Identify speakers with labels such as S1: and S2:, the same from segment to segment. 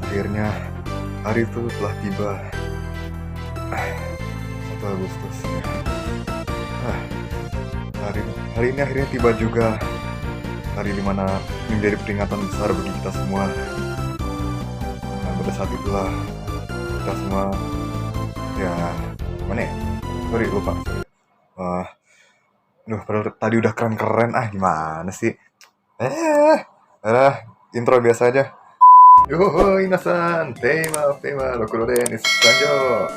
S1: Akhirnya hari itu telah tiba. 1 Agustus ya. Ah, hari ini akhirnya tiba juga. Hari dimana menjadi peringatan besar bagi kita semua. Nah, pada saat itulah kita semua ya mana ya? Sorry lupa. Wah, padahal tadi udah keren-keren. Gimana sih? Eh, ah, intro biasa aja. Yoho, inasan, tema, lokuro denis, sanjo.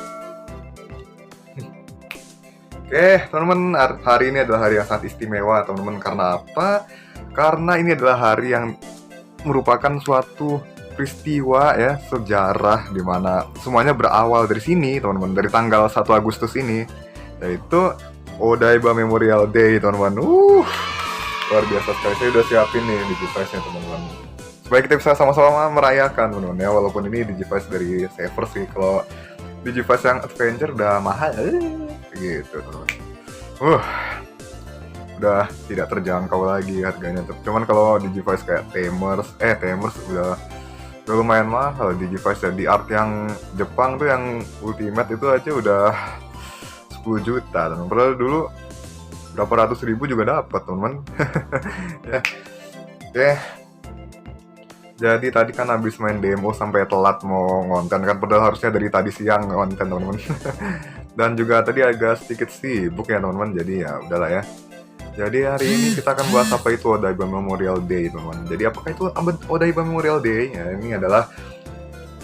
S1: Oke, teman-teman, hari ini adalah hari yang sangat istimewa, teman-teman. Karena apa? Karena ini adalah hari yang merupakan suatu peristiwa ya, sejarah di mana semuanya berawal dari sini, teman-teman, dari tanggal 1 Agustus ini, yaitu Odaiba Memorial Day, teman-teman. Luar biasa sekali. Saya udah siapin nih Digivice-nya, teman-teman. Supaya kita bisa sama-sama merayakan, teman-teman ya, walaupun ini Digivice dari Saver sih. Kalau Digivice yang Adventure udah mahal, gitu, teman-teman. Udah tidak terjangkau lagi harganya. Cuman kalau Digivice kayak Tamers udah lumayan mahal. Digivice ya, di art yang Jepang tuh yang Ultimate itu aja udah 10 juta, teman. Padahal dulu berapa ratus ribu juga dapat, teman. Ya. Oke. Jadi tadi kan habis main demo sampai telat mau ngonten kan, padahal harusnya dari tadi siang ngonten, teman-teman. Dan juga tadi agak sedikit sibuk ya, teman-teman. Jadi ya udahlah ya. Jadi hari ini kita akan bahas apa itu Odaiba Memorial Day, teman-teman. Jadi apakah itu Odaiba Memorial Day? Ya, ini adalah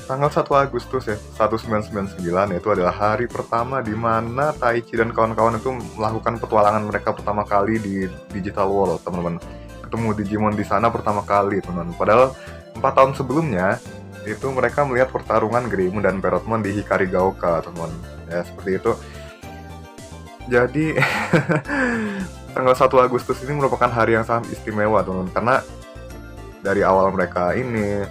S1: tanggal 1 Agustus ya, 1999, yaitu adalah hari pertama di mana Taichi dan kawan-kawan itu melakukan petualangan mereka pertama kali di Digital World, teman-teman. Ketemu Digimon di sana pertama kali, teman-teman. Padahal 4 tahun sebelumnya itu mereka melihat pertarungan Greymon dan Perotmon di Hikarigaoka, teman-teman. Ya, seperti itu. Jadi tanggal 1 Agustus ini merupakan hari yang sangat istimewa, teman-teman, karena dari awal mereka ini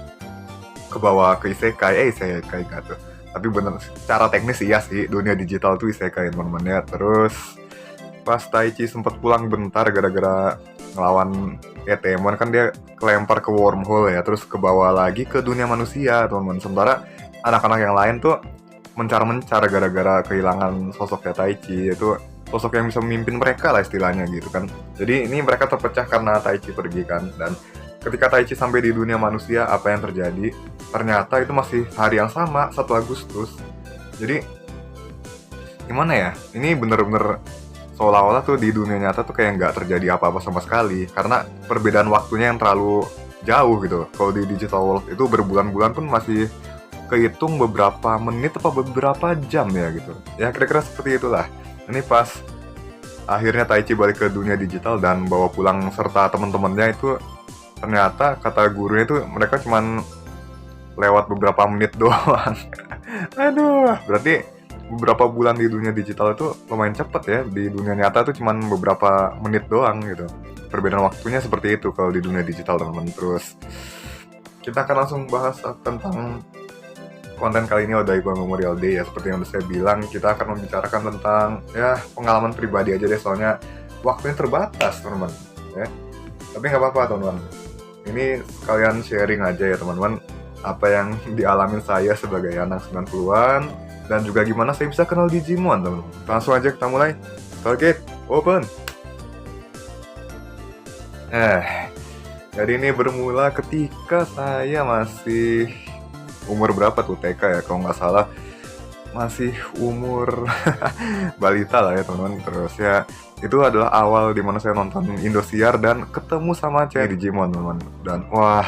S1: ke bawah ke isekai gitu. Tapi bener secara teknis iya sih, dunia digital tuh isekai, teman-teman ya. Terus pas Taichi sempat pulang bentar gara-gara ngelawan Etemon kan, dia kelempar ke wormhole ya, terus ke bawah lagi ke dunia manusia, teman-teman. Sementara anak-anak yang lain tuh mencar-mencar gara-gara kehilangan sosoknya Taichi, yaitu sosok yang bisa memimpin mereka lah istilahnya gitu kan. Jadi ini mereka terpecah karena Taichi pergi kan. Dan ketika Taichi sampai di dunia manusia, apa yang terjadi? Ternyata itu masih hari yang sama, 1 Agustus. Jadi gimana ya? Ini bener-bener seolah-olah tuh di dunia nyata tuh kayak nggak terjadi apa-apa sama sekali, karena perbedaan waktunya yang terlalu jauh gitu. Kalau di Digital World itu berbulan-bulan pun masih kehitung beberapa menit atau beberapa jam ya gitu. Ya kira-kira seperti itulah. Ini pas akhirnya Taichi balik ke dunia digital dan bawa pulang serta teman-temannya, itu ternyata kata gurunya itu mereka cuman lewat beberapa menit doang. Aduh, berarti beberapa bulan di dunia digital itu lumayan cepet ya. Di dunia nyata itu cuman beberapa menit doang gitu. Perbedaan waktunya seperti itu kalau di dunia digital, teman-teman. Terus kita akan langsung bahas tentang konten kali ini, Odaiba Memorial Day ya. Seperti yang udah saya bilang, kita akan membicarakan tentang ya pengalaman pribadi aja deh, soalnya waktunya terbatas, teman-teman ya. Tapi nggak apa-apa, teman-teman. Ini sekalian sharing aja ya, teman-teman, apa yang dialamin saya sebagai anak 90-an dan juga gimana saya bisa kenal Digimon, teman-teman. Langsung aja kita mulai. Target open. Jadi ini bermula ketika saya masih umur berapa tuh, TK ya kalau nggak salah, masih umur balita lah ya, teman-teman. Terus ya itu adalah awal dimana saya nonton Indosiar dan ketemu sama cewek Digimon, teman-teman. Dan wah,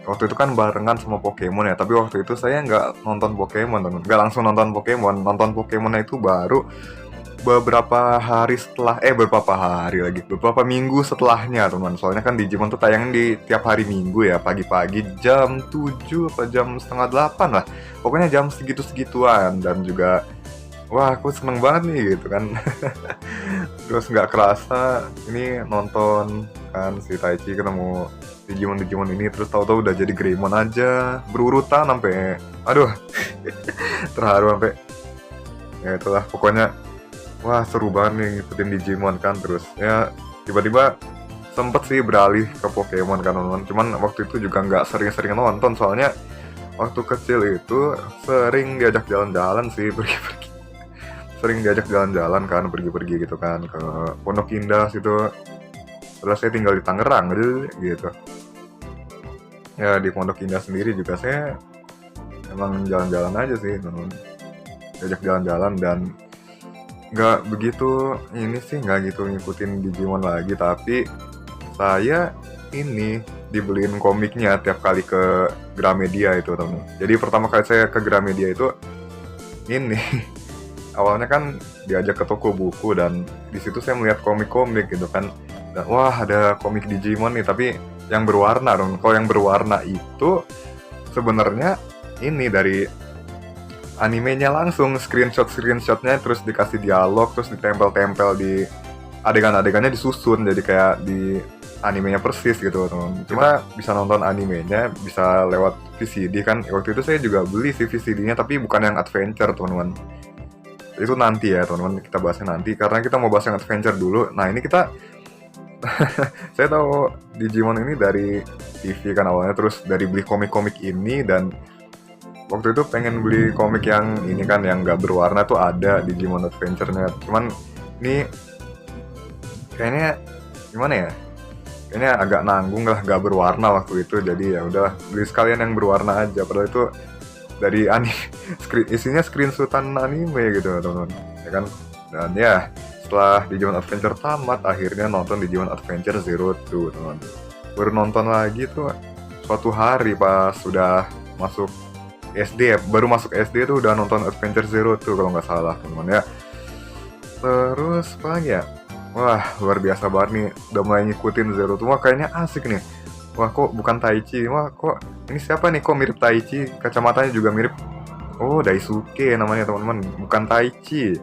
S1: waktu itu kan barengan sama Pokemon ya, tapi waktu itu saya nggak nonton Pokemon, teman-teman. Nggak langsung nonton Pokemon. Nonton Pokemonnya itu baru beberapa minggu setelahnya, teman. Soalnya kan Digimon tuh tayangin di tiap hari Minggu ya, pagi-pagi jam 7 apa jam setengah 8 lah. Pokoknya jam segitu-segituan. Dan juga wah, aku seneng banget nih gitu kan. Terus nggak kerasa ini nonton kan si Taichi ketemu Digimon ini, terus tahu-tahu udah jadi Greymon aja berurutan sampai aduh terharu sampai ya itulah. Pokoknya wah, seru banget nih ngikutin Digimon kan. Terus ya tiba-tiba sempet sih beralih ke Pokemon kan, teman-teman. Cuman waktu itu juga nggak sering-sering nonton, soalnya waktu kecil itu sering diajak jalan-jalan sih, pergi-pergi. Sering diajak jalan-jalan kan, pergi-pergi gitu kan ke Pondok Indah situ. Terus saya tinggal di Tangerang gitu. Ya di Pondok Indah sendiri juga saya emang jalan-jalan aja sih, teman-teman. Diajak jalan-jalan dan nggak begitu ini sih, nggak gitu ngikutin Digimon lagi, tapi saya ini dibeliin komiknya tiap kali ke Gramedia itu, teman. Jadi pertama kali saya ke Gramedia itu ini awalnya kan diajak ke toko buku dan di situ saya melihat komik-komik gitu kan. Dan wah, ada komik Digimon nih, tapi yang berwarna dong. Kalau yang berwarna itu sebenarnya ini dari animenya langsung, screenshotnya terus dikasih dialog, terus ditempel-tempel di adegan-adegannya, disusun jadi kayak di animenya persis gitu, teman. Cuma bisa nonton animenya bisa lewat VCD kan. Waktu itu saya juga beli sih VCD-nya, tapi bukan yang adventure, teman-teman. Itu nanti ya, teman-teman, kita bahasnya nanti karena kita mau bahas yang adventure dulu. Nah, ini kita saya tahu Digimon ini dari TV kan awalnya, terus dari beli komik-komik ini, dan waktu itu pengen beli komik yang ini kan, yang nggak berwarna tuh, ada Digimon Adventure-nya. Cuman ini kayaknya gimana ya? Kayaknya agak nanggung lah nggak berwarna waktu itu. Jadi ya udah beli sekalian yang berwarna aja. Padahal itu dari anime, isinya screenshotan anime gitu, teman-teman. Ya kan? Dan ya setelah Digimon Adventure tamat, akhirnya nonton Digimon Adventure Zero Two, teman. Baru nonton lagi tuh suatu hari pas sudah masuk SD ya, baru masuk SD tuh udah nonton Adventure Zero Two kalau nggak salah, teman-teman ya. Terus apa lagi ya? Wah, luar biasa banget nih, udah mulai ngikutin Zero Two. Wah, kayaknya asik nih. Wah, kok bukan Taichi? Wah, kok ini siapa nih? Kok mirip Taichi? Kacamatanya juga mirip. Oh, Daisuke namanya, teman-teman, bukan Taichi.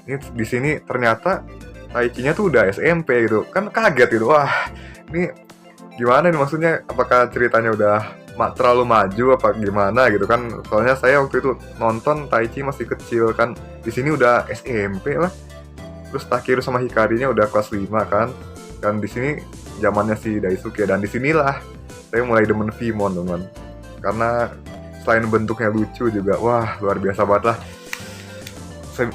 S1: Ini di sini ternyata Taichinya tuh udah SMP gitu. Kan kaget gitu. Wah, ini gimana nih maksudnya? Apakah ceritanya udah terlalu maju apa gimana gitu kan? Soalnya saya waktu itu nonton Taichi masih kecil kan. Di sini udah SMP lah. Terus Takeru sama Hikarinya udah kelas 5 kan. Dan di sini zamannya si Daisuke, dan disinilah saya mulai demen Vimon, teman. Karena selain bentuknya lucu juga, wah, luar biasa banget lah. Saya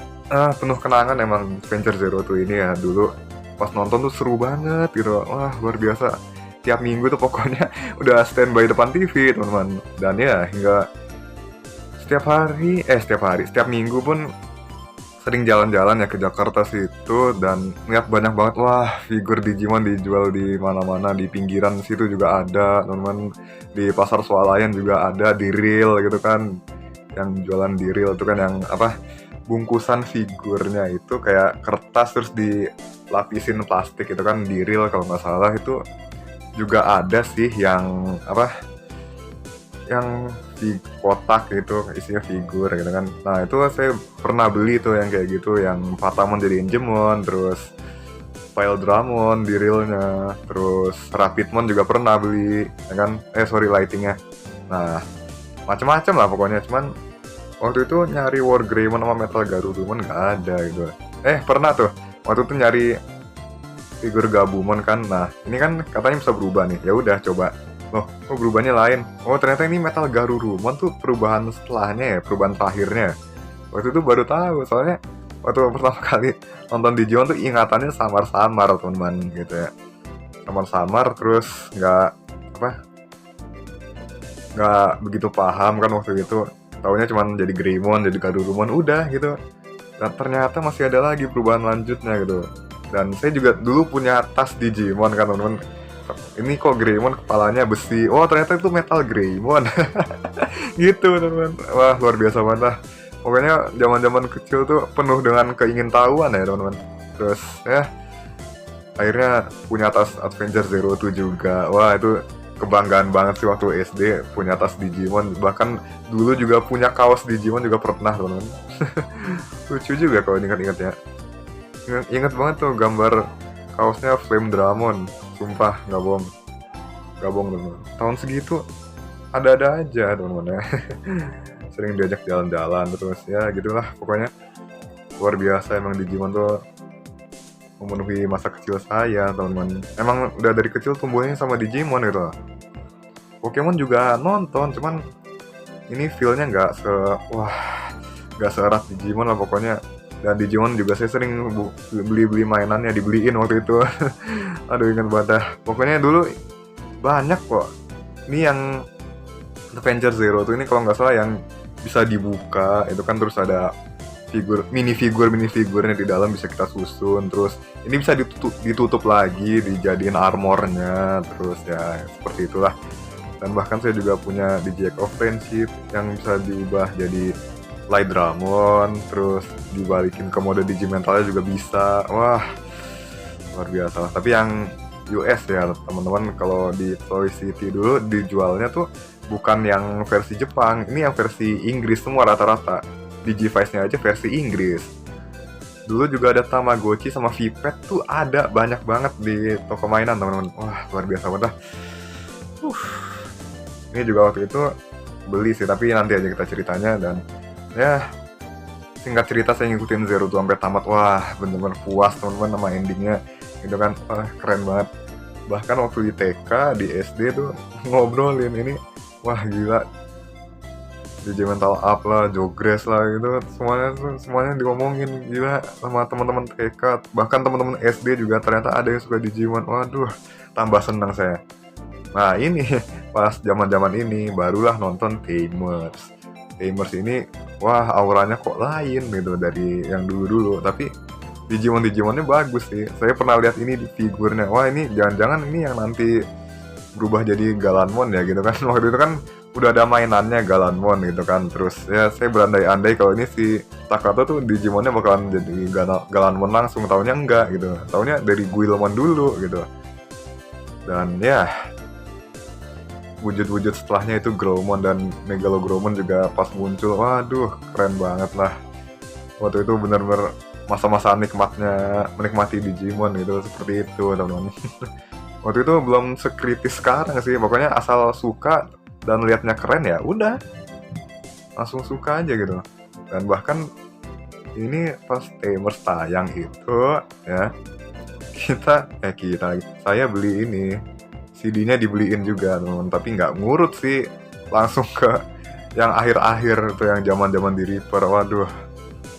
S1: penuh kenangan emang Adventure Zero Two ini ya. Dulu pas nonton tuh seru banget gitu. Wah, luar biasa. Tiap minggu tuh pokoknya udah standby depan TV, teman-teman. Dan ya hingga setiap minggu pun sering jalan-jalan ya ke Jakarta situ, dan lihat banyak banget, wah, figur Digimon dijual di mana-mana. Di pinggiran situ juga ada, teman-teman. Di pasar swalayan juga ada, di reel gitu kan. Yang jualan di reel itu kan yang apa? Bungkusan figurnya itu kayak kertas terus dilapisin plastik itu kan, di reel kalau nggak salah. Itu juga ada sih yang apa, yang di kotak gitu isinya figur gitu kan. Nah, itu saya pernah beli tuh yang kayak gitu, yang Patamon jadi Injemon, terus Piledramon di realnya, terus Rapidmon juga pernah beli ya kan. Lightingnya. Nah, macam-macam lah pokoknya. Cuman waktu itu nyari War Greymon sama Metal Garurumon nggak ada gitu. Pernah tuh waktu itu nyari figur Gabumon kan. Nah, ini kan katanya bisa berubah nih. Ya udah coba. Loh, kok berubahnya lain? Oh, ternyata ini Metal Garurumon tuh perubahan setelahnya ya, perubahan terakhirnya. Waktu itu baru tahu, soalnya waktu pertama kali nonton Digimon tuh ingatannya samar-samar, teman-teman, gitu ya. Samar-samar, terus nggak begitu paham kan waktu itu. Taunya cuma jadi Greymon, jadi Garurumon, udah gitu. Dan ternyata masih ada lagi perubahan lanjutnya gitu. Dan saya juga dulu punya tas Digimon kan, teman-teman. Ini kok Greymon kepalanya besi. Oh, ternyata itu Metal Greymon. Gitu, teman-teman. Wah, luar biasa banget lah. Pokoknya zaman-zaman kecil tuh penuh dengan keingintahuan ya, teman-teman. Terus ya akhirnya punya tas Adventure Zero Two juga. Wah, itu kebanggaan banget sih waktu SD punya tas Digimon. Bahkan dulu juga punya kaos Digimon juga pernah, teman-teman. Lucu juga kalau ingat-ingat ya. Ingat banget tuh gambar kaosnya Flame Dramon. Sumpah, nggak bohong, teman-teman. Tahun segitu ada-ada aja, teman-teman ya. Sering diajak jalan-jalan terus ya gitulah pokoknya. Luar biasa emang Digimon tuh memenuhi masa kecil saya, teman-teman. Emang udah dari kecil tumbuhnya sama Digimon gitu. Pokemon juga nonton, cuman ini feel-nya nggak seerat Digimon lah pokoknya. Dan Digimon juga saya sering beli-beli mainannya, dibeliin waktu itu. Aduh ingat banget dah. Pokoknya dulu banyak kok. Ini yang Adventure Zero tuh ini kalau nggak salah yang bisa dibuka itu kan, terus ada mini figurnya di dalam bisa kita susun, terus ini bisa ditutup lagi dijadiin armornya, terus ya seperti itulah. Dan bahkan saya juga punya di Jack of Friendship yang bisa diubah jadi Light Dramon, terus dibalikin ke mode Digimentalnya juga bisa. Wah luar biasa lah. Tapi yang US ya teman-teman, kalau di Toy City dulu dijualnya tuh bukan yang versi Jepang, ini yang versi Inggris semua rata-rata. Digivice-nya aja versi Inggris. Dulu juga ada Tamagotchi sama V-Pet tuh ada banyak banget di toko mainan teman-teman. Wah luar biasa banget lah. Ini juga waktu itu beli sih, tapi nanti aja kita ceritanya. Dan ya singkat cerita saya ngikutin Zero tuh sampai tamat. Wah bener-bener puas teman-teman sama endingnya. Itu kan keren banget. Bahkan waktu di TK, di SD tuh ngobrolin ini. Wah gila, Digimental Up lah, Jogress lah gitu, semuanya diomongin gila sama teman-teman TK, bahkan teman-teman SD juga ternyata ada yang suka Digimon. Waduh, tambah senang saya. Nah ini pas zaman-zaman ini barulah nonton Tamers. Tamers ini wah auranya kok lain gitu dari yang dulu-dulu, tapi Digimonnya bagus sih. Saya pernah lihat ini di figurnya. Wah ini jangan-jangan ini yang nanti berubah jadi Galanmon ya gitu kan. Waktu itu kan udah ada mainannya Galanmon gitu kan. Terus ya saya berandai-andai kalau ini si Takato tuh Digimonnya bakalan jadi Galanmon langsung, taunya enggak gitu. Taunya dari Guilmon dulu gitu. Dan ya wujud-wujud setelahnya itu Growlmon dan Megalogrowmon juga pas muncul. Waduh keren banget lah. Waktu itu benar-benar masa-masa menikmati Digimon gitu, seperti itu teman-teman. Waktu itu belum sekritis sekarang sih, pokoknya asal suka dan liatnya keren ya udah langsung suka aja gitu. Dan bahkan ini pas Tamers tayang itu ya saya beli ini CD-nya dibeliin juga teman, tapi nggak ngurut sih, langsung ke yang akhir-akhir tuh yang zaman-zaman di Reaper. Waduh,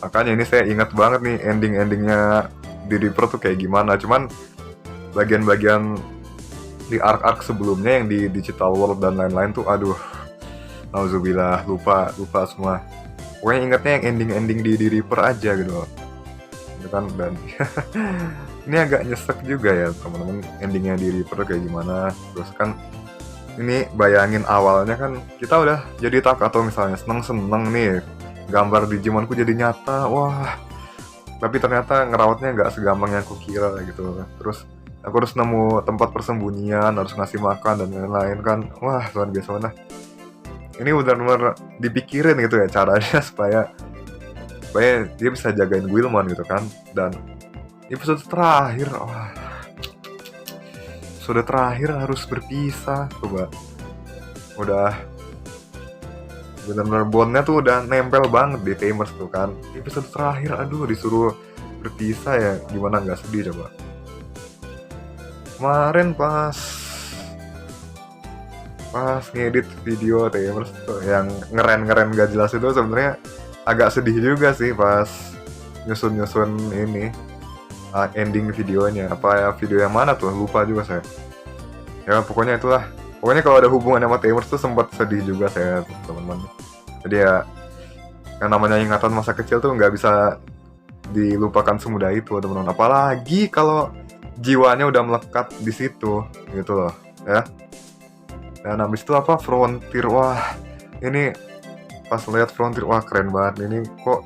S1: makanya ini saya ingat banget nih endingnya di Reaper tuh kayak gimana. Cuman bagian-bagian di arc sebelumnya yang di Digital World dan lain-lain tuh aduh, nauzubillah, lupa semua. Pokoknya ingatnya yang ending di Reaper aja gitu kan. Dan ini agak nyesek juga ya teman-teman, endingnya di Reaper kayak gimana. Terus kan ini bayangin awalnya kan kita udah jadi Takato misalnya, seneng nih gambar Digimonku jadi nyata, wah, tapi ternyata ngerawatnya nggak segampang yang aku kira gitu. Terus aku harus nemu tempat persembunyian, harus ngasih makan dan lain-lain kan. Wah luar biasa banget. Ini benar-benar dipikirin gitu ya caranya supaya dia bisa jagain Guilmon gitu kan. Dan episode terakhir, episode terakhir harus berpisah, coba. Udah benar-benar bondnya tuh udah nempel banget di Tamers tuh kan. Episode terakhir aduh disuruh berpisah ya, gimana nggak sedih coba. Kemarin pas ngedit video Tamers tuh yang ngeren gak jelas itu, sebenarnya agak sedih juga sih pas nyusun ini ending videonya. Apa ya, video yang mana tuh lupa juga saya ya. Pokoknya itulah, pokoknya kalau ada hubungan sama Tamers tuh sempat sedih juga saya teman-teman. Jadi ya yang namanya ingatan masa kecil tuh nggak bisa dilupakan semudah itu teman-teman, apalagi kalau jiwanya udah melekat di situ gitu loh ya. Dan habis itu Frontier, wah ini pas lihat Frontier, wah keren banget. Ini kok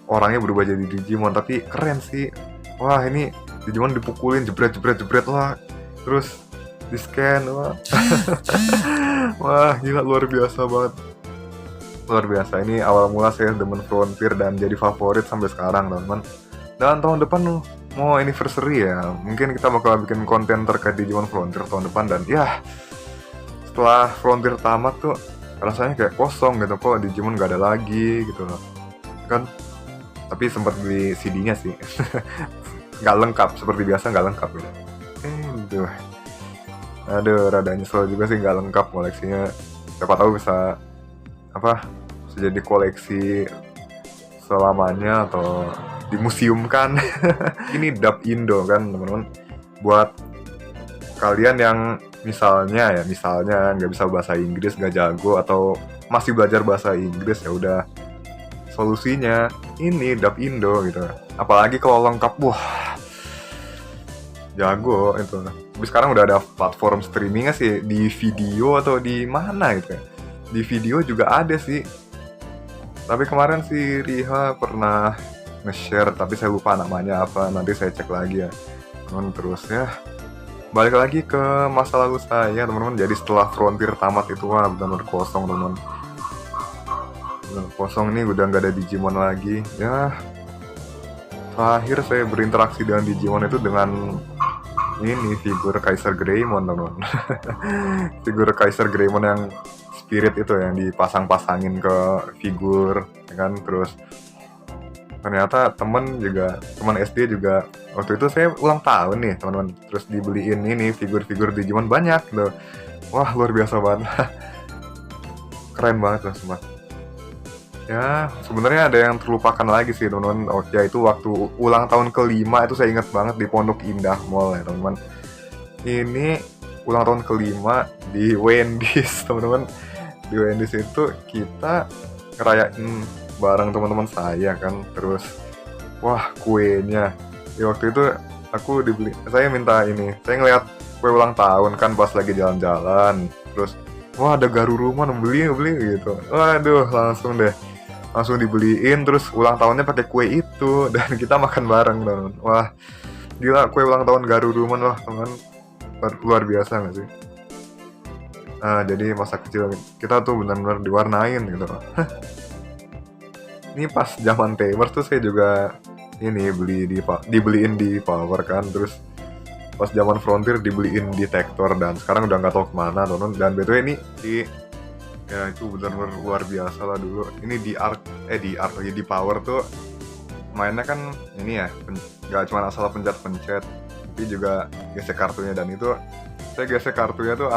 S1: orangnya berubah jadi Digimon tapi keren sih. Wah ini Digimon dipukulin jebret lah, terus di scan, wah. Wah gila, luar biasa banget, luar biasa. Ini awal mula saya demen Frontier dan jadi favorit sampai sekarang teman-teman. Dan tahun depan mau anniversary ya, mungkin kita bakal bikin konten terkait Digimon Frontier tahun depan. Dan ya setelah Frontier tamat tuh rasanya kayak kosong gitu, kok Digimon gak ada lagi gitu loh kan. Tapi sempat beli CD-nya sih. Nggak lengkap, seperti biasa nggak lengkap gitu. Aduh, rada nyesel juga sih nggak lengkap koleksinya. Siapa tahu bisa apa bisa jadi koleksi selamanya atau dimuseumkan. Ini dub Indo kan teman-teman, buat kalian yang misalnya nggak bisa bahasa Inggris, nggak jago, atau masih belajar bahasa Inggris, ya udah solusinya ini dub Indo gitu. Apalagi kalau lengkap, wah jago itu. Tapi sekarang udah ada platform streamingnya sih, di video atau di mana gitu ya. Di video juga ada sih. Tapi kemarin si Riha pernah nge-share, tapi saya lupa namanya apa, nanti saya cek lagi ya. Terus ya, balik lagi ke masa lalu saya teman-teman. Jadi setelah Frontier tamat itu, wah benar-benar kosong teman-teman. Benar kosong nih, udah nggak ada Digimon lagi. Ya, terakhir saya berinteraksi dengan Digimon itu dengan ini figur Kaiser Greymon teman-teman. Figur Kaiser Greymon yang spirit itu yang dipasang-pasangin ke figur, ya kan. Terus ternyata teman SD juga, waktu itu saya ulang tahun nih teman-teman, terus dibeliin ini figur-figur Digimon banyak gitu. Wah luar biasa banget. Keren banget lah semua. Ya sebenarnya ada yang terlupakan lagi sih teman-teman, yaitu waktu ulang tahun ke-5 itu saya ingat banget di Pondok Indah Mall ya teman-teman. Ini ulang tahun ke-5 di Wendy's teman-teman. Di Wendy's itu kita ngerayain bareng teman-teman saya kan. Terus wah kuenya ya, waktu itu saya minta ini, saya ngeliat kue ulang tahun kan pas lagi jalan-jalan, terus wah ada Garurumon, beli gitu. Waduh langsung dibeliin, terus ulang tahunnya pakai kue itu dan kita makan bareng teman. Wah gila, kue ulang tahun Garurumon, wah teman, luar biasa nggak sih. Nah jadi masa kecil kita tuh benar-benar diwarnain gitu. Ini pas zaman Tamers tuh saya juga ini dibeliin di Power kan. Terus pas zaman Frontier dibeliin di Tektor, dan sekarang udah nggak tahu kemana teman. Dan betul ini ya itu benar-benar luar biasa lah dulu. Ini di Power tuh mainnya kan ini ya, nggak cuma asal pencet-pencet, tapi juga gesek kartunya. Dan itu saya gesek kartunya tuh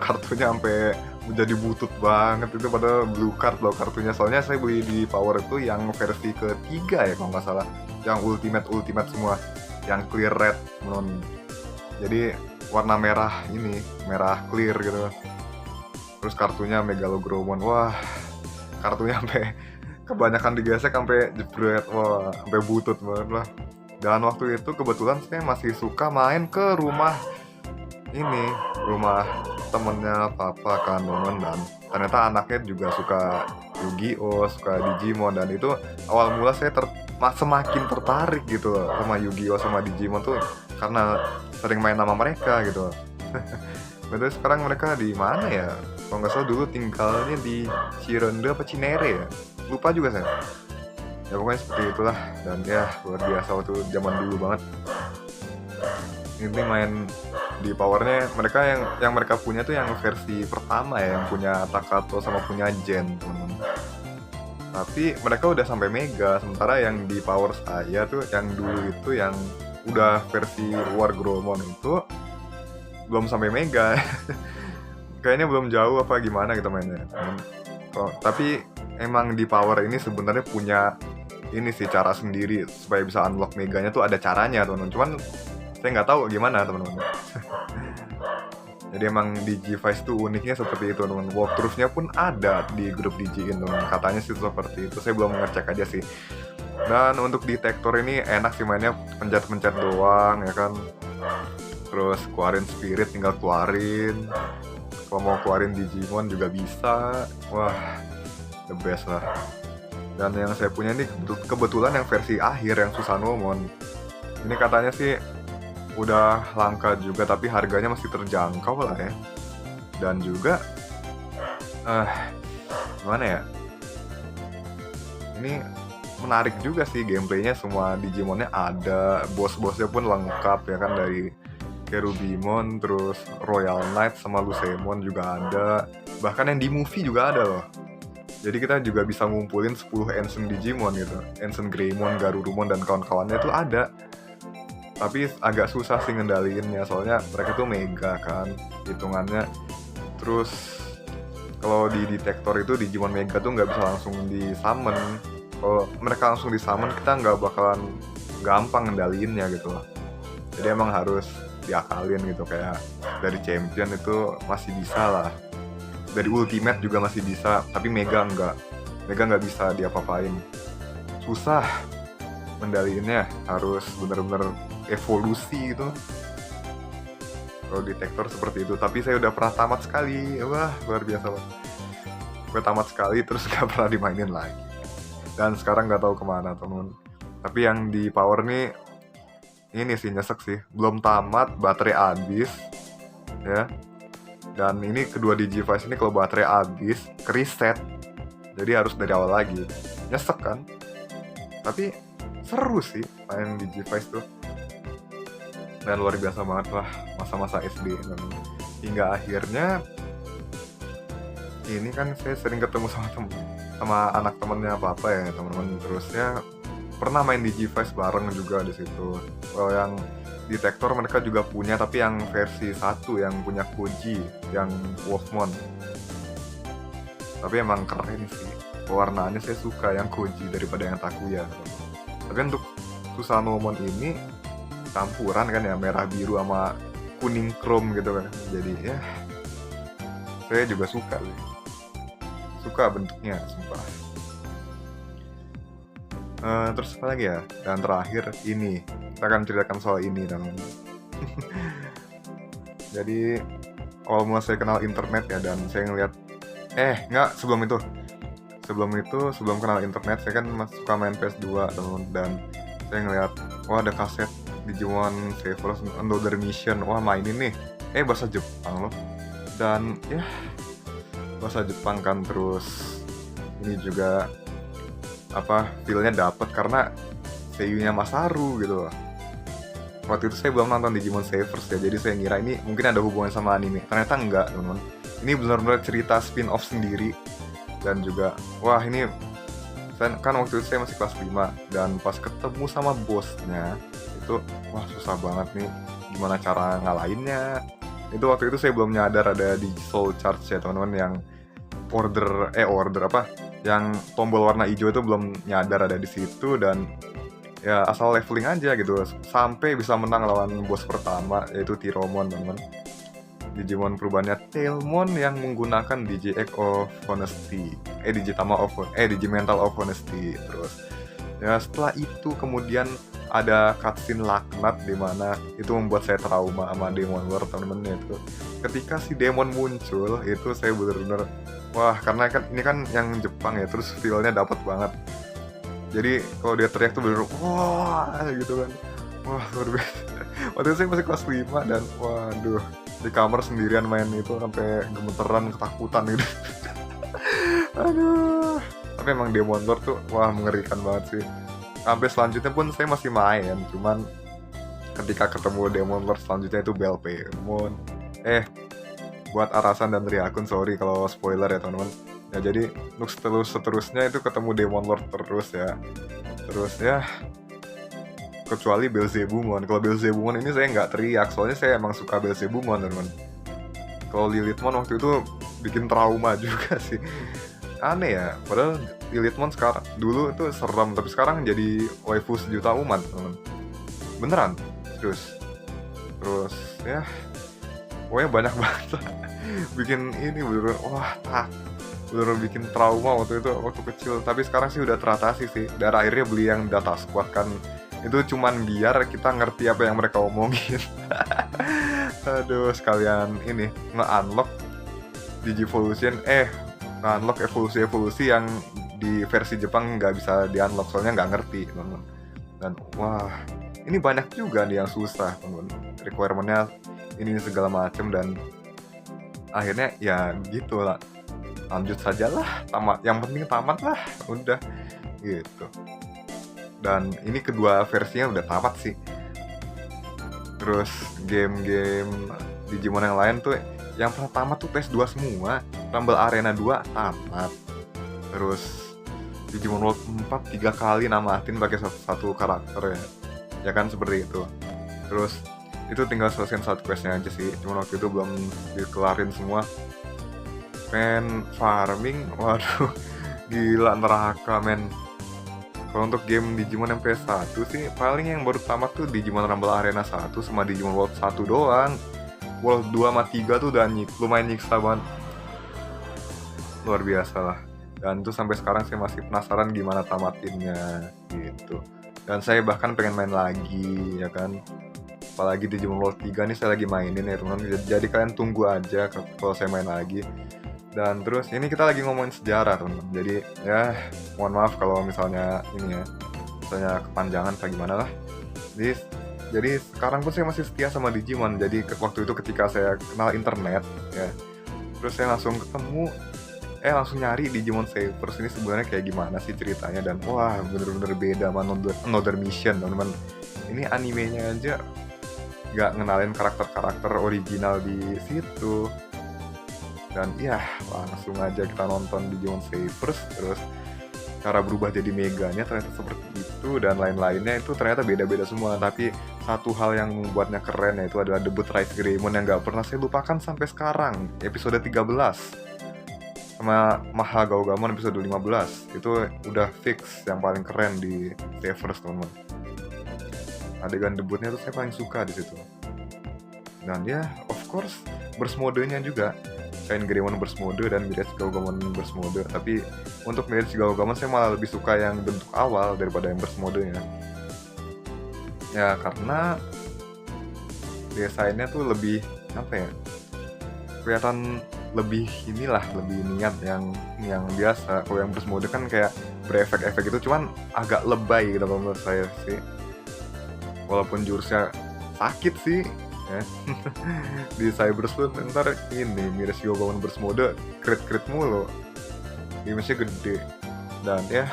S1: kartunya sampai menjadi butut banget itu, pada blue card loh kartunya. Soalnya saya beli di Power itu yang versi ketiga ya kalau nggak salah, yang ultimate semua, yang clear red jadi warna merah clear gitu. Terus kartunya Megalogromon, wah kartunya sampai kebanyakan digesek sampai jebret, wah sampai butut banget lah. Dan waktu itu kebetulan saya masih suka main ke rumah temennya papa kan teman, dan ternyata anaknya juga suka Yu-Gi-Oh, suka Digimon. Dan itu awal mula saya semakin tertarik gitu loh sama Yu-Gi-Oh sama Digimon tuh, karena sering main sama mereka gitu. Betul, sekarang mereka di mana ya? Kalau nggak salah dulu tinggalnya di Cirende apa Cinere ya, lupa juga saya. Ya pokoknya seperti itulah. Dan ya luar biasa waktu zaman dulu banget. Ini main di Powernya mereka yang mereka punya tuh yang versi pertama ya, yang punya Takato sama punya Gen teman-teman. Tapi mereka udah sampai Mega, sementara yang di Power saya tuh yang dulu itu yang udah versi Wargromon itu belum sampai Mega. Kayaknya belum jauh apa gimana gitu mainnya. Tapi emang di Power ini sebenarnya punya ini sih cara sendiri supaya bisa unlock Meganya tuh, ada caranya teman-teman. Cuman saya nggak tahu gimana teman-teman. Jadi emang Digivice tuh uniknya seperti itu teman. Walkthrough-nya pun ada di grup Digiin teman. Katanya sih seperti itu. Saya belum ngecek aja sih. Dan untuk di Tektor ini enak sih mainnya, pencet-pencet doang ya kan. Terus keluarin spirit tinggal keluarin. Kalau mau keluarin Digimon juga bisa. Wah, the best lah. Dan yang saya punya ini kebetulan yang versi akhir yang Susanomon. Ini katanya sih udah langka juga, tapi harganya masih terjangkau lah ya. Dan juga gimana ya, ini menarik juga sih gameplaynya. Semua Digimonnya ada, bos-bosnya pun lengkap ya kan, dari Cherubimon, terus Royal Knight sama Lucemon juga ada. Bahkan yang di movie juga ada loh. Jadi kita juga bisa ngumpulin 10 Ancient Digimon gitu, Ancient Greymon, Garurumon dan kawan-kawannya tuh ada. Tapi agak susah sih ngendaliinnya, soalnya mereka tuh mega kan hitungannya. Terus Kalau di detektor itu Digimon Mega tuh nggak bisa langsung di summon. Kalau mereka langsung di summon, kita nggak bakalan gampang ngendaliinnya gitu loh. Jadi emang harus diakalin gitu, kayak dari champion itu masih bisa lah, dari ultimate juga masih bisa, tapi Mega nggak bisa diapa-apain, susah mendaliinnya, harus bener-bener evolusi gitu. Kalau detektor seperti itu, tapi saya udah pernah tamat sekali, wah luar biasa banget. Gue tamat sekali terus gak pernah dimainin lagi, dan sekarang nggak tahu kemana temen. Tapi yang di power nih ini sih nyesek sih, belum tamat, baterai habis ya. Dan ini kedua Digivice ini kalau baterai habis ke reset, jadi harus dari awal lagi. Nyesek kan, tapi seru sih main Digivice tuh, dan luar biasa banget lah masa-masa SD. Dan hingga akhirnya ini kan saya sering ketemu sama anak temennya apa ya teman-teman, terusnya pernah main Digivice bareng juga di situ. Kalau yang detektor mereka juga punya, tapi yang versi 1 yang punya Koji, yang Wolfmon. Tapi emang keren sih, warnanya saya suka yang Koji daripada yang Takuya. Tapi untuk Susanomon ini campuran kan ya, merah biru sama kuning chrome gitu kan, jadi ya saya juga suka bentuknya sumpah. Terus apa lagi ya, dan terakhir ini kita akan ceritakan soal ini teman. Jadi awal mula saya kenal internet ya, dan saya ngeliat sebelum kenal internet saya kan suka main PS2 teman, dan saya ngeliat wah ada kaset Digimon Savers Another Mission, wah mainin nih, bahasa Jepang loh, dan ya bahasa Jepang kan, terus ini juga feel-nya dapet karena seiyunya Masaru gitu loh. Waktu itu saya belum nonton Digimon Savers ya, jadi saya ngira ini mungkin ada hubungan sama anime, ternyata enggak teman-teman. Ini benar-benar cerita spin-off sendiri, dan juga wah ini kan waktu itu saya masih kelas 5, dan pas ketemu sama bosnya itu wah susah banget nih gimana cara ngalahinnya. Itu waktu itu saya belum nyadar ada di Soul Charge ya teman-teman, yang order yang tombol warna hijau itu belum nyadar ada di situ, dan ya asal leveling aja gitu sampai bisa menang lawan bos pertama, yaitu Tiromon teman-teman. Digimon perubahannya Tailmon yang menggunakan Digi-Egg of Honesty, Digimental of Honesty. Terus ya setelah itu kemudian ada cutscene laknat di mana itu membuat saya trauma sama Demon Lord temen-temen. Itu ketika si Demon muncul itu saya bener-bener wah, karena kan ini kan yang Jepang ya, terus feel-nya dapet banget. Jadi kalau dia teriak tuh bener wah gitu kan, wah luar biasa. Waktu itu saya masih kelas 5 dan waduh, di kamar sendirian main itu sampai gemeteran ketakutan gitu. Aduh, tapi emang Demon Lord tuh wah mengerikan banget sih. Sampai selanjutnya pun saya masih main, cuman ketika ketemu Demon Lord selanjutnya itu Belpemon. Buat Arasan dan Ryakun, sorry kalau spoiler ya teman-teman. Ya jadi untuk seterusnya itu ketemu Demon Lord terus ya. Terus ya kecuali Belzebumon. Kalau Belzebumon ini saya nggak teriak, soalnya saya emang suka Belzebumon teman-teman. Kalau Lilithmon waktu itu bikin trauma juga sih. Aneh ya, padahal Lilithmon sekarang dulu itu serem, tapi sekarang jadi waifu sejuta umat teman. Beneran, terus ya pokoknya banyak banget lah. Bikin ini bener bikin trauma waktu kecil. Tapi sekarang sih udah teratasi sih, dan akhirnya beli yang Data Squad kan, itu cuman biar kita ngerti apa yang mereka omongin. Aduh, sekalian ini nge-unlock Digivolution, nge-unlock evolusi yang di versi Jepang nggak bisa di-unlock soalnya nggak ngerti teman-teman. Dan wah, ini banyak juga nih yang susah teman-teman, requirement-nya ini segala macem, dan akhirnya ya gitu lah, lanjut sajalah, tamat, yang penting tamat lah, udah gitu. Dan ini kedua versinya udah tamat sih. Terus game-game Digimon yang lain tuh yang pernah tamat tuh PS2 semua. Rumble Arena 2 tamat. Terus Digimon World 4 3 kali namatin pakai satu karakter ya. Ya kan seperti itu. Terus itu tinggal selesaiin satu questnya aja sih. Cuma waktu itu belum dikelarin semua. Main farming, waduh gila neraka men. Kalau untuk game Digimon yang PS1 sih paling yang baru tamat tuh Digimon Rumble Arena 1 sama Digimon World 1 doang. World 2 sama 3 tuh udah lumayan nyiksa banget. Luar biasa lah. Dan tuh sampai sekarang saya masih penasaran gimana tamatinnya gitu. Dan saya bahkan pengen main lagi ya kan. Apalagi Digimon World 3 nih saya lagi mainin ya teman-teman. Jadi kalian tunggu aja kalau saya main lagi. Dan terus ini kita lagi ngomongin sejarah teman-teman. Jadi ya mohon maaf kalau misalnya ini ya, misalnya kepanjangan kayak gimana lah. Jadi sekarang pun saya masih setia sama Digimon. Jadi waktu itu ketika saya kenal internet ya, terus saya langsung langsung nyari Digimon Savers ini sebenarnya kayak gimana sih ceritanya. Dan wah bener-bener beda sama Another Mission teman-teman. Ini animenya aja nggak ngenalin karakter-karakter original di situ. Dan ya langsung aja kita nonton Digimon Savers, terus cara berubah jadi meganya ternyata seperti itu, dan lain-lainnya itu ternyata beda-beda semua. Tapi satu hal yang membuatnya keren yaitu adalah debut Rise Greymon yang gak pernah saya lupakan sampai sekarang, episode 13 sama Maha Gaugamon episode 15. Itu udah fix yang paling keren di Savers teman-teman. Adegan debutnya tuh saya paling suka di situ. Dan ya of course burst modenya juga, Shine Greymon burst mode dan Mirage Gaugamon burst mode. Tapi untuk Mirage Gaugamon saya malah lebih suka yang bentuk awal daripada yang burst modenya. Ya karena desainnya tuh lebih apa ya, kelihatan lebih lebih niat yang biasa. Kalau yang burst mode kan kayak berefek-efek itu, cuman agak lebay gitu menurut saya sih. Walaupun jurusnya sakit sih ya. Di Cyber's tuh ntar ini Mirage Gaugamon burst mode crit mulu, damage-nya gede. Dan ya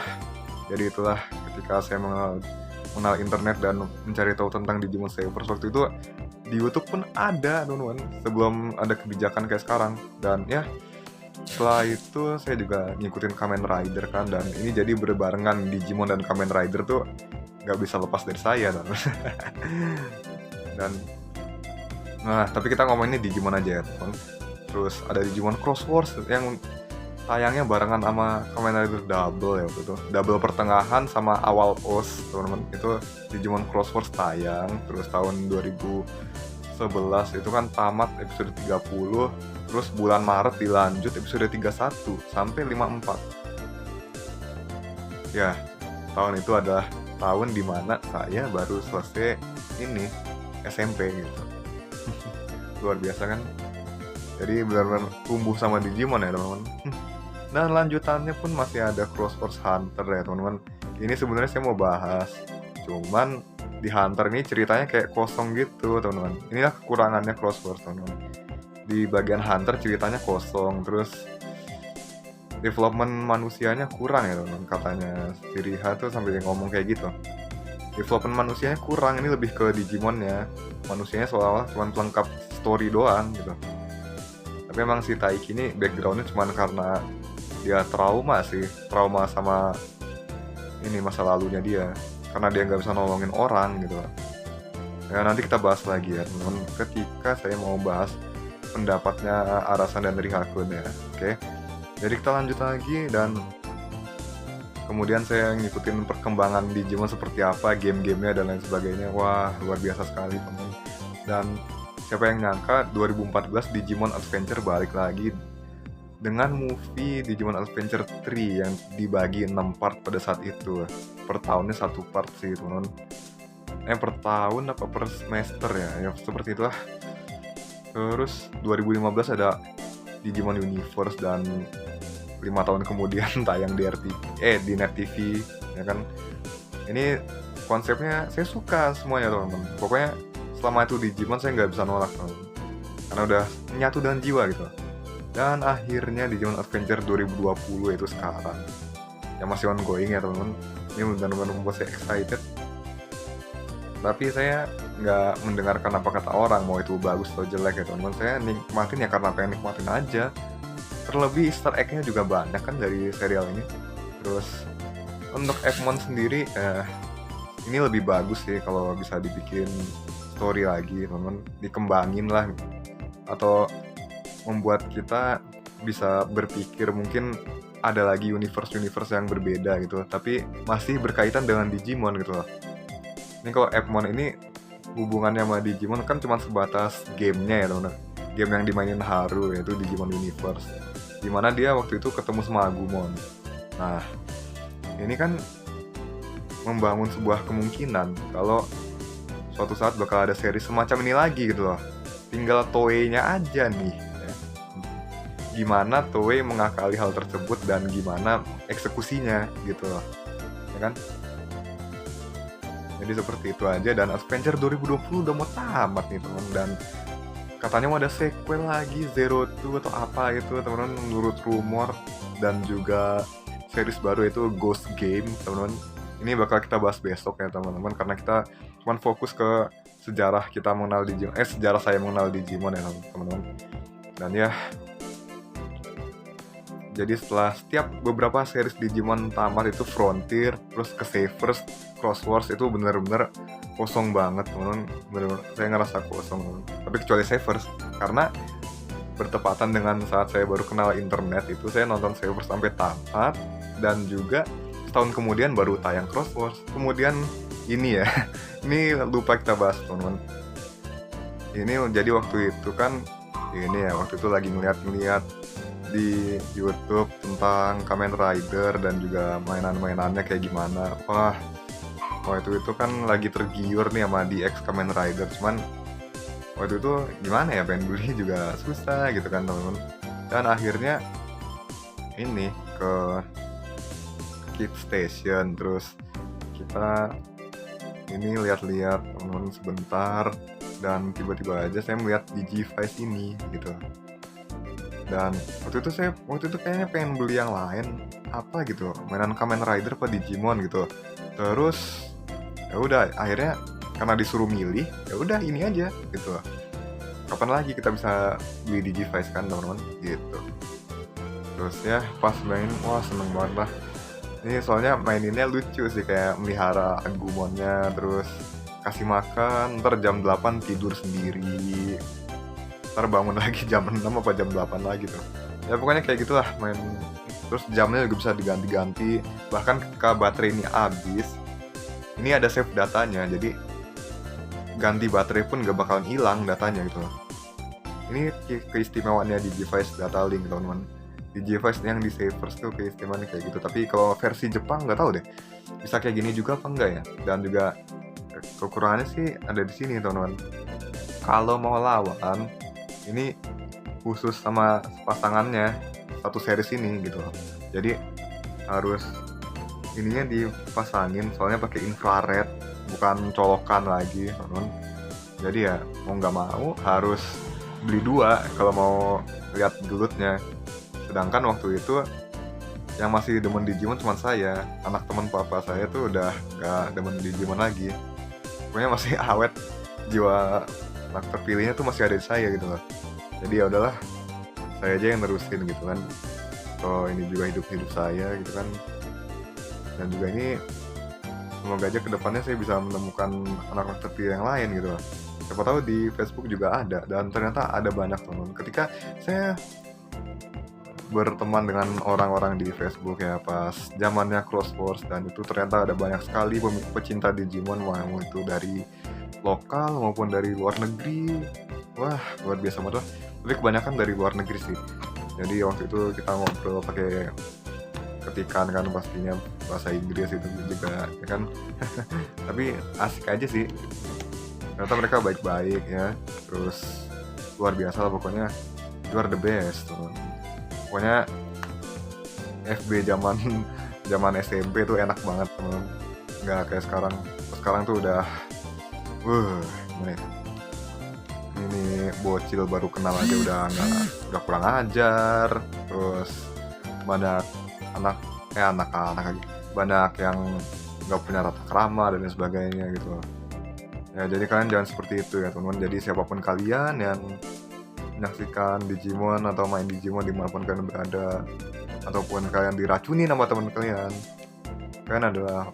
S1: jadi itulah ketika saya mengenal internet dan mencari tahu tentang Digimon Savers. Waktu itu di YouTube pun ada teman-teman, sebelum ada kebijakan kayak sekarang. Dan ya setelah itu saya juga ngikutin Kamen Rider kan, dan ini jadi berbarengan Digimon dan Kamen Rider tuh gak bisa lepas dari saya teman-teman. Dan nah, tapi kita ngomonginnya Digimon aja ya teman. Terus ada Digimon Cross Wars yang tayangnya barengan sama Kamen Rider Double ya waktu itu. Double pertengahan sama awal OS teman-teman. Itu Digimon Cross Wars tayang. Terus tahun 2011 itu kan tamat episode 30. Terus bulan Maret dilanjut episode 31 sampai 54. Ya, tahun itu adalah tahun dimana saya baru selesai ini SMP gitu. Luar biasa kan. Jadi benar-benar tumbuh sama Digimon ya teman-teman. Dan lanjutannya pun masih ada Cross Wars Hunter ya teman-teman. Ini sebenarnya saya mau bahas, cuman di Hunter ini ceritanya kayak kosong gitu teman-teman. Inilah kekurangannya Cross Wars teman-teman. Di bagian Hunter ceritanya kosong, terus development manusianya kurang ya teman-teman. Katanya si Riha tuh sambil ngomong kayak gitu. Development manusianya kurang, ini lebih ke Digimonnya. Manusianya seolah-olah cuma pelengkap story doang gitu. Tapi emang si Taiki ini backgroundnya cuma karena dia trauma sama ini masa lalunya dia, karena dia nggak bisa nolongin orang gitu. Ya nanti kita bahas lagi ya teman-teman ketika saya mau bahas pendapatnya Arasan dan Rihakun ya. Oke, jadi kita lanjut lagi, dan kemudian saya ngikutin perkembangan Digimon seperti apa, game-gamenya dan lain sebagainya. Wah luar biasa sekali teman. Dan siapa yang nyangka 2014 Digimon Adventure balik lagi dengan movie Digimon Adventure 3 yang dibagi 6 part pada saat itu. Per tahunnya 1 part sih teman. Per tahun apa per semester ya seperti itulah. Terus 2015 ada Digimon Universe, dan 5 tahun kemudian tayang di di Net TV ya kan. Ini konsepnya saya suka semuanya teman-teman. Pokoknya selama itu Digimon saya nggak bisa nolak teman-teman, karena udah nyatu dengan jiwa gitu. Dan akhirnya Digimon Adventure 2020 itu sekarang yang masih ongoing ya teman-teman. Ini benar-benar membuat saya excited. Tapi saya nggak mendengarkan apa kata orang mau itu bagus atau jelek ya teman-teman. Saya nikmatin ya karena pengen nikmatin aja. Terlebih Easter egg-nya juga banyak kan dari serial ini. Terus untuk Egmon sendiri ini lebih bagus sih kalau bisa dibikin story lagi teman-teman, dikembangin lah, atau membuat kita bisa berpikir mungkin ada lagi universe yang berbeda gitu, tapi masih berkaitan dengan Digimon gitu loh. Ini kalau Appmon ini hubungannya sama Digimon kan cuma sebatas gamenya ya teman-teman. Game yang dimainin Haru yaitu Digimon Universe. Dimana dia waktu itu ketemu sama Agumon. Nah, ini kan membangun sebuah kemungkinan kalau suatu saat bakal ada seri semacam ini lagi gitu loh. Tinggal Toei-nya aja nih ya. Gimana Toei mengakali hal tersebut dan gimana eksekusinya gitu loh. Ya kan? Jadi seperti itu aja, dan Adventure 2020 udah mau tamat nih teman, dan katanya mau ada sequel lagi Zero Two atau apa itu teman-teman menurut rumor, dan juga series baru itu Ghost Game teman-teman. Ini bakal kita bahas besok ya teman-teman, karena kita cuma fokus ke sejarah kita mengenal Digimon, sejarah saya mengenal Digimon ya teman-teman. Dan ya, jadi setelah setiap beberapa series Digimon tamat itu Frontier, terus ke Savers, Crosswords itu bener-bener kosong banget teman-teman. Bener-bener saya ngerasa kosong teman. Tapi kecuali Savers, karena bertepatan dengan saat saya baru kenal internet itu saya nonton Savers sampai tamat, dan juga setahun kemudian baru tayang Crosswords. Kemudian ini ya, ini lupa kita bahas teman-teman. Ini jadi waktu itu kan ini ya, waktu itu lagi ngeliat di YouTube tentang Kamen Rider dan juga mainan-mainannya kayak gimana. Wah itu kan lagi tergiur nih sama DX Kamen Rider, cuman waktu itu gimana ya, pengen beli juga susah gitu kan teman-teman. Dan akhirnya ini ke Kid Station, terus kita ini lihat-lihat teman-teman sebentar, dan tiba-tiba aja saya melihat Digivice ini gitu. Dan waktu itu kayaknya pengen beli yang lain apa gitu, mainan Kamen Rider apa Digimon gitu. Terus ya udah akhirnya karena disuruh milih, ya udah ini aja gitu. Kapan lagi kita bisa beli Digivice kan teman-teman gitu. Terus ya pas main, wah seneng banget lah. Ini soalnya maininnya lucu sih, kayak melihara Agumonnya, terus kasih makan, ntar jam 8 tidur sendiri, ntar bangun lagi jam 6 apa jam 8 lagi tuh. Ya pokoknya kayak gitulah main. Terus jamnya juga bisa diganti-ganti. Bahkan ketika baterai ini habis, ini ada save datanya, jadi ganti baterai pun gak bakalan hilang datanya gitu loh. Ini keistimewaannya Digivice Data Link teman-teman. Digivice yang di Savers tuh keistimewaannya kayak gitu. Tapi kalau versi Jepang nggak tahu deh bisa kayak gini juga apa enggak ya. Dan juga kekurangannya sih ada di sini teman-teman. Kalau mau lawan ini khusus sama pasangannya satu series ini gitu loh. Jadi harus ininya dipasangin, soalnya pakai infrared bukan colokan lagi teman-teman. Jadi ya mau nggak mau harus beli dua kalau mau lihat gelutnya. Sedangkan waktu itu yang masih demen Digimon cuma saya, anak teman papa saya tuh udah nggak demen Digimon lagi. Pokoknya masih awet, jiwa anak terpilihnya tuh masih ada di saya gitu loh. Jadi ya udahlah, saya aja yang nerusin gitu kan. So ini juga hidup saya gitu kan. Dan juga ini semoga aja kedepannya saya bisa menemukan anak-anak terpilih yang lain gitu loh. Siapa tahu di Facebook juga ada, dan ternyata ada banyak teman. Ketika saya berteman dengan orang-orang di Facebook ya pas zamannya Crosswords, dan itu ternyata ada banyak sekali pecinta Digimon, mau itu dari lokal maupun dari luar negeri. Wah luar biasa banget lah, tapi kebanyakan dari luar negeri sih. Jadi waktu itu kita ngobrol pakai ketikan kan, pastinya bahasa Inggris itu juga ya kan. Tapi asik aja sih, ternyata mereka baik-baik ya, terus luar biasa lah pokoknya. You are the best teman. Pokoknya FB zaman SMP tuh enak banget teman, nggak kayak sekarang tuh udah gimana ya? Ini bocil baru kenal aja udah kurang ajar, terus banyak anak-anak banyak yang nggak punya tata krama dan sebagainya gitu ya. Jadi kalian jangan seperti itu ya teman-teman. Jadi siapapun kalian yang menyaksikan Digimon atau main Digimon dimanapun kalian berada, ataupun kalian diracuni sama teman kalian adalah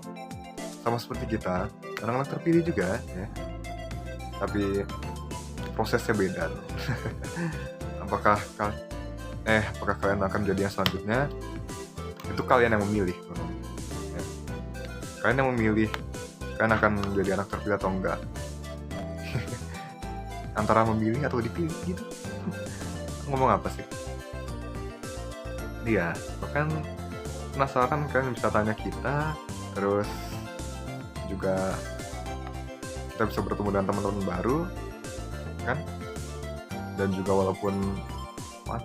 S1: sama seperti kita, anak-anak terpilih juga ya, tapi prosesnya beda. apakah kalian akan jadi yang selanjutnya, itu kalian yang memilih, teman-teman. Ya. Kalian yang memilih kalian akan jadi anak terpilih atau enggak. Antara memilih atau dipilih gitu. Ngomong apa sih? Iya, bahkan penasaran kalian bisa tanya kita, terus juga kita bisa bertemu dengan teman-teman baru, kan? Dan juga walaupun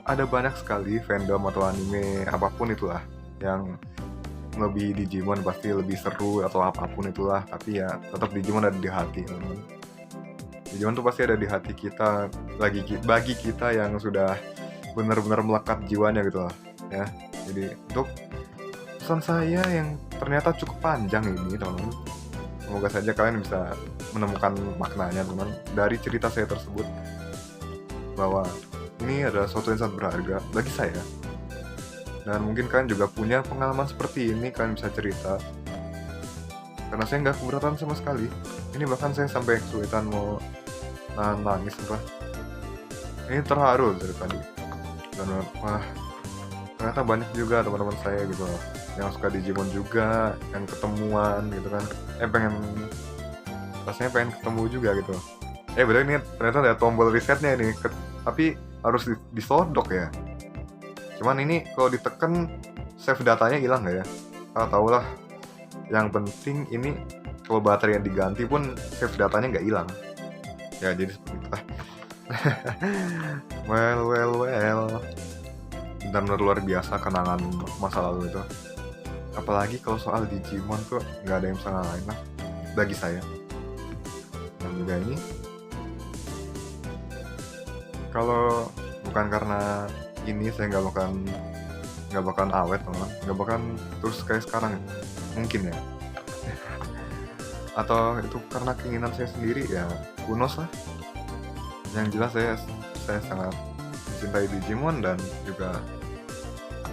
S1: ada banyak sekali fandom atau anime apapun itulah yang lebih Digimon pasti lebih seru atau apapun itulah, tapi ya tetap Digimon ada di hati, teman-teman. Digimon tuh pasti ada di hati kita, bagi kita yang sudah benar-benar melekat jiwanya gitu lah, ya. Jadi untuk pesan saya yang ternyata cukup panjang ini, teman-teman. Semoga saja kalian bisa menemukan maknanya, teman, dari cerita saya tersebut, bahwa ini adalah sesuatu yang sangat berharga bagi saya. Dan mungkin kalian juga punya pengalaman seperti ini, kalian bisa cerita. Karena saya nggak keberatan sama sekali. Ini bahkan saya sampai kesulitan mau nangis, sumpah. Ini terharu dari tadi. Dan wah, ternyata banyak juga teman-teman saya gitu loh, yang suka Digimon juga, yang ketemuan gitu kan. Rasanya pengen ketemu juga gitu. Betul, ini ternyata ada tombol resetnya ini, tapi harus disodok ya. Cuman ini kalau diteken save datanya hilang nggak ya? Tahu lah. Yang penting ini kalau baterai yang diganti pun save datanya nggak hilang. Ya jadi seperti itu lah. well. Benar-benar luar biasa kenangan masa lalu itu. Apalagi kalau soal Digimon tuh nggak ada yang bisa ngalahin lah bagi saya. Dan juga ini, kalau bukan karena ini saya nggak bakalan awet, teman, nggak bakalan terus kayak sekarang mungkin ya. Atau itu karena keinginan saya sendiri ya, who knows lah. Yang jelas saya sangat mencintai Digimon dan juga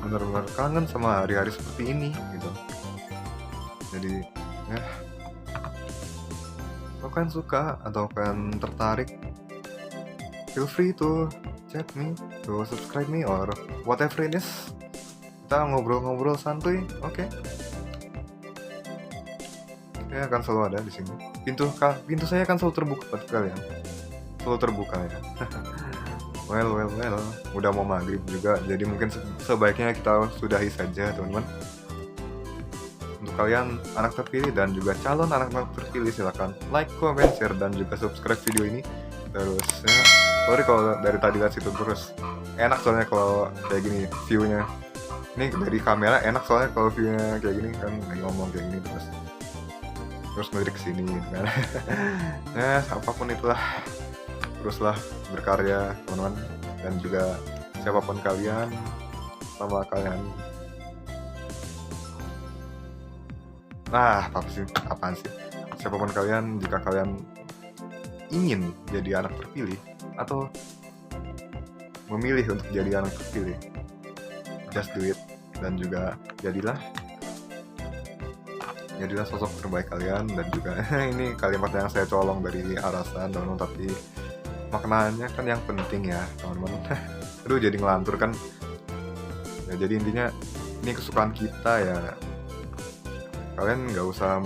S1: benar-benar kangen sama hari-hari seperti ini gitu. Jadi ya, kalau kalian suka atau kalian tertarik, feel free to chat me, to subscribe me, or whatever it is. Kita ngobrol-ngobrol santuy, oke? Saya akan selalu ada di sini. Pintu saya akan selalu terbuka buat kalian. Selalu terbuka ya. Well. Udah mau maghrib juga, jadi mungkin sebaiknya kita sudahi saja, teman-teman. Untuk kalian anak terpilih dan juga calon anak terpilih, silakan like, comment, share, dan juga subscribe video ini. Terus ya, sorry kalau dari tadi lihat situ terus. Enak soalnya kalau kayak gini view-nya. Ini dari kamera enak soalnya kalau view-nya kayak gini kan, lagi ngomong kayak gini terus ngelirik ke sini gitu kan. Ya, apapun itulah. Teruslah berkarya, teman-teman, dan juga siapapun kalian, sama kalian. Apaan sih? Siapapun kalian, jika kalian ingin jadi anak terpilih atau memilih untuk jadi anak terpilih, just do it. Dan juga jadilah sosok terbaik kalian. Dan juga ini kalimat yang saya colong dari Arasan, teman-teman, tapi maknanya kan yang penting ya, teman-teman. Aduh, jadi ngelantur kan ya. Jadi intinya ini kesukaan kita ya, kalian nggak usah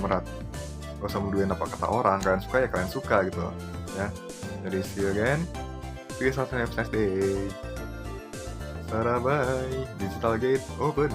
S1: menduin apa kata orang. Kalian suka ya kalian suka gitu loh ya. Jadi see you again, peace out and have a nice day. Bye. Digital Gate open.